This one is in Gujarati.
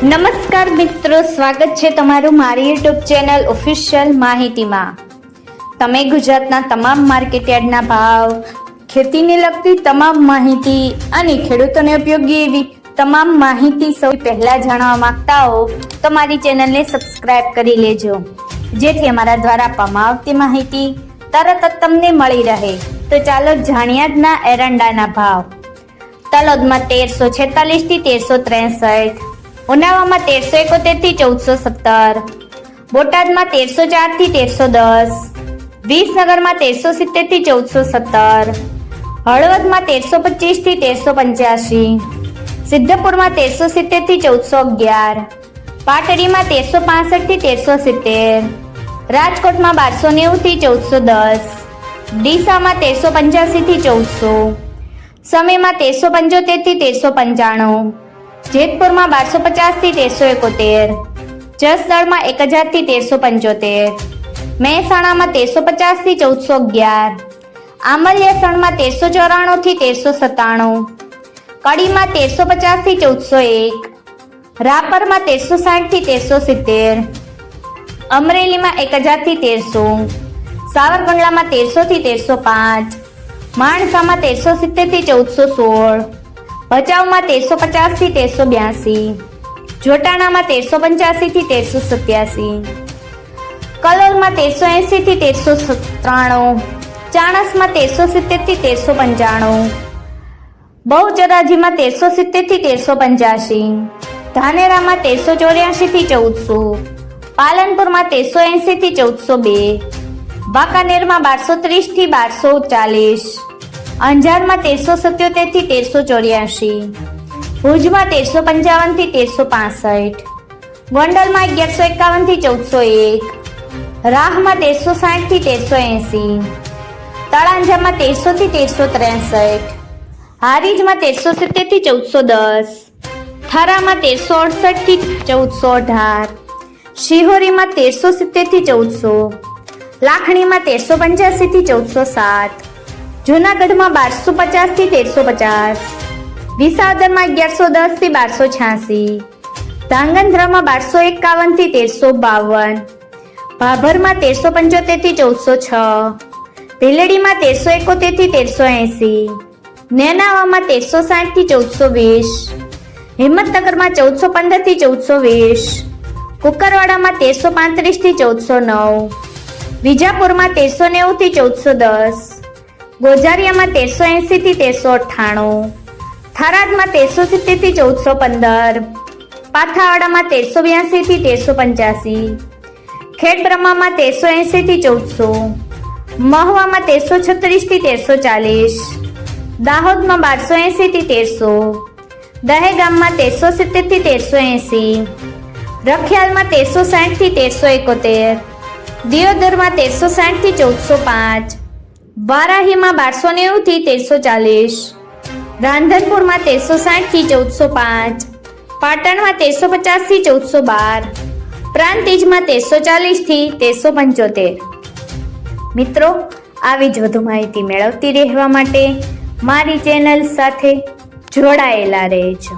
નમસ્કાર મિત્રો, સ્વાગત છે તમારું મારી યુટ્યુબ ચેનલ ઓફિશિયલ માહિતીમાં। તમે ગુજરાતના તમામ માર્કેટયાર્ડના ભાવ, ખેતીને લગતી તમામ માહિતી અને ખેડૂતોને ઉપયોગી એવી તમામ માહિતી સૌથી પહેલા જાણવા માંગતા હો તો મારી ચેનલને સબસ્ક્રાઇબ કરી લેજો, જેથી અમારા દ્વારા આપવામાં આવતી માહિતી તરત જ તમને મળી રહે। તો ચાલો જાણીએ આજના એરંડાના ભાવ। તલોદમાં 1346 થી 1363, ઉનાવામાં 1371 થી 1417, બોટાદમાં 1304 થી 1310, વિસનગરમાં 1370 થી 1417, હળવદમાં 1325 થી 1385, સિદ્ધપુરમાં 1370 થી 1411, પાટડીમાં 1365 થી 1370, રાજકોટમાં 1290 થી 1410, ડીસામાં 1385 થી 1400, સમીમાં 1375 થી 1395, જેતપુરમાં 1250 થી 1371, જસદણમાં 1000 થી 1375, મહેસાણામાં 1350 થી 1411, આમલિયાસણમાં 1394 થી 1397, કડીમાં 1350 થી 1401, રાપરમાં 1360 થી 1370, અમરેલીમાં 1000 થી 1300, સાવરકુંડલામાં 1300 થી 1305, માણસામાં 1370 થી 1416, ભચાઉમાં 1350 થી 1382, જોટાણામાં 1385 થી 1387, કલોલમાં 1380 થી 1393, ચાણસમાં 1370 થી 1395, બહુચરાજીમાં 1370 થી 1385, ધાનેરામાં 1384 થી 1400, પાલનપુરમાં 1380 થી 1402, વાંકાનેરમાં 1230 થી 1240, અંજારમાં 1377 થી 1384, ભુજમાં 1355 થી 1365, ગોંડલમાં 1151 થી 1401, રાહમાં 1360 થી 1380, તળાંજામાં 1300 થી 1363, હારીજમાં 1370 થી 1410, થરામાં 1368 થી 1418, શિહોરીમાં 1370 થી 1400, લાખણીમાં 1385 થી 1407, જૂનાગઢમાં 1250 થી 1350, વિસાવદરમાં 1110 થી 1286, ધાંગધ્રામાં 1251 થી 1352, ભાભરમાં 1375 થી 1406, ભીલડીમાં 1371 થી 1380, નેનાવામાં 1360 થી 1420, હિંમતનગરમાં 1415 થી 1420, કુકરવાડામાં 1335 થી 1409, વિજાપુરમાં 1390 થી 1410, ગોઝારિયામાં 1380 થી 1398, થરાદમાં 1370 થી 1415, પાથાવાડામાં 1382 થી 1385, ખેડબ્રહ્મામાં 1380 થી 1400, મહુવામાં 1336 થી 1340, દાહોદમાં 1280 થી 1300, દહેગામમાં 1370 થી 1380, રખિયાલમાં 1360 થી 1371, દિયોદરમાં 1360 થી 1405, વારાહીમાં 1290 થી 1340, રાંધનપુરમાં 1360 થી 1405, પાટણમાં 1350 થી 1412, પ્રાંતિજમાં 1340 થી 1375। મિત્રો, આવી જ વધુ માહિતી મેળવતી રહેવા માટે મારી ચેનલ સાથે જોડાયેલા રહેજો।